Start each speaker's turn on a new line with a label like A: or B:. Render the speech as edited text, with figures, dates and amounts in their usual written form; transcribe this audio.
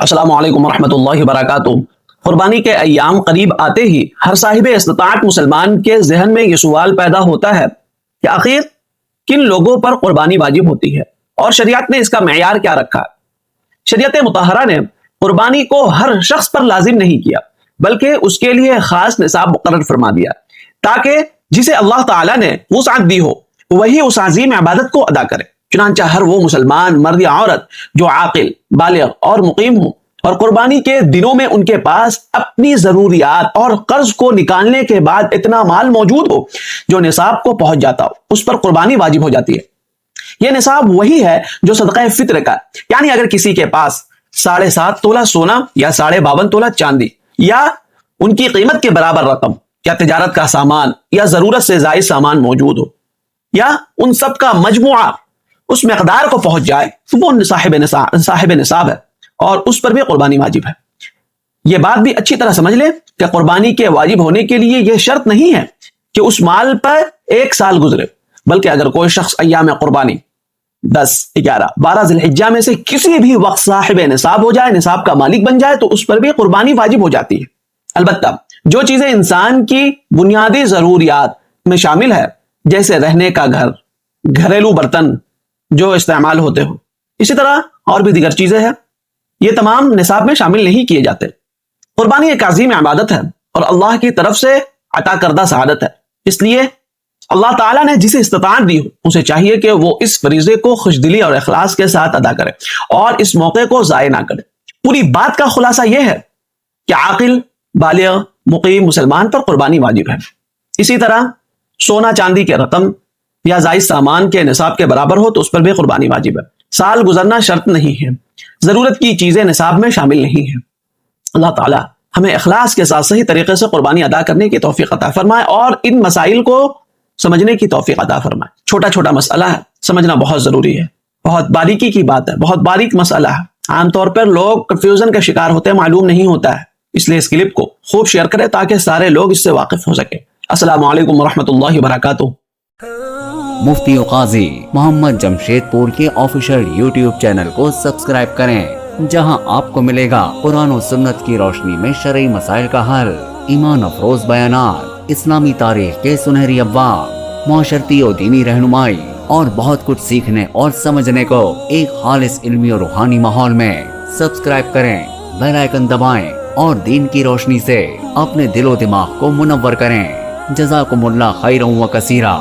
A: السلام علیکم ورحمۃ اللہ وبرکاتہ۔ قربانی کے ایام قریب آتے ہی ہر صاحب استطاعت مسلمان کے ذہن میں یہ سوال پیدا ہوتا ہے کہ آخر کن لوگوں پر قربانی واجب ہوتی ہے اور شریعت نے اس کا معیار کیا رکھا ہے۔ شریعت مطہرہ نے قربانی کو ہر شخص پر لازم نہیں کیا بلکہ اس کے لیے خاص نصاب مقرر فرما دیا تاکہ جسے اللہ تعالیٰ نے وسعت دی ہو وہی اس عظیم عبادت کو ادا کرے۔ چنانچہ ہر وہ مسلمان مرد یا عورت جو عاقل، بالغ اور مقیم ہو اور قربانی کے دنوں میں ان کے پاس اپنی ضروریات اور قرض کو نکالنے کے بعد اتنا مال موجود ہو جو نصاب کو پہنچ جاتا ہو، اس پر قربانی واجب ہو جاتی ہے۔ یہ نصاب وہی ہے جو صدقہ فطر کا، یعنی اگر کسی کے پاس 7.5 تولہ سونا یا 52.5 تولہ چاندی یا ان کی قیمت کے برابر رقم یا تجارت کا سامان یا ضرورت سے زائد سامان موجود ہو یا ان سب کا مجموعہ اس مقدار کو پہنچ جائے تو وہ صاحب نصاب ہے اور اس پر بھی قربانی واجب ہے۔ یہ بات بھی اچھی طرح سمجھ لیں کہ قربانی کے واجب ہونے کے لیے یہ شرط نہیں ہے کہ اس مال پر 1 سال گزرے، بلکہ اگر کوئی شخص ایام قربانی 10، 11، 12 ذی الحجہ میں سے کسی بھی وقت صاحب نصاب ہو جائے، نصاب کا مالک بن جائے تو اس پر بھی قربانی واجب ہو جاتی ہے۔ البتہ جو چیزیں انسان کی بنیادی ضروریات میں شامل ہے جیسے رہنے کا گھر، گھریلو برتن جو استعمال ہوتے ہو، اسی طرح اور بھی دیگر چیزیں ہیں، یہ تمام نصاب میں شامل نہیں کیے جاتے۔ قربانی ایک عظیم عبادت ہے اور اللہ کی طرف سے عطا کردہ سعادت ہے، اس لیے اللہ تعالیٰ نے جسے استطاعت دی ہو اسے چاہیے کہ وہ اس فریضے کو خوشدلی اور اخلاص کے ساتھ ادا کرے اور اس موقع کو ضائع نہ کرے۔ پوری بات کا خلاصہ یہ ہے کہ عاقل، بالغ، مقیم مسلمان پر قربانی واجب ہے۔ اسی طرح سونا چاندی کے رقم یا زائد سامان کے نصاب کے برابر ہو تو اس پر بھی قربانی واجب ہے۔ سال گزرنا شرط نہیں ہے، ضرورت کی چیزیں نصاب میں شامل نہیں ہیں۔ اللہ تعالی ہمیں اخلاص کے ساتھ صحیح طریقے سے قربانی ادا کرنے کی توفیق عطا فرمائے اور ان مسائل کو سمجھنے کی توفیق عطا فرمائے۔ چھوٹا چھوٹا مسئلہ ہے، سمجھنا بہت ضروری ہے، بہت باریکی کی بات ہے، بہت باریک مسئلہ ہے۔ عام طور پر لوگ کنفیوژن کا شکار ہوتے ہیں، معلوم نہیں ہوتا ہے، اس لیے اس کلپ کو خوب شیئر کریں تاکہ سارے لوگ اس سے واقف ہو سکیں۔ السلام علیکم ورحمۃ اللہ وبرکاتہ۔
B: مفتی و قاضی محمد جمشید پور کے آفیشیل یوٹیوب چینل کو سبسکرائب کریں، جہاں آپ کو ملے گا قرآن و سنت کی روشنی میں شرعی مسائل کا حل، ایمان افروز بیانات، اسلامی تاریخ کے سنہری ابواب، معاشرتی و دینی رہنمائی اور بہت کچھ سیکھنے اور سمجھنے کو ایک خالص علمی اور روحانی ماحول میں۔ سبسکرائب کریں، بیل آئیکن دبائیں اور دین کی روشنی سے اپنے دل و دماغ کو منور کریں۔ جزاکم اللہ خیرا و کثیرا۔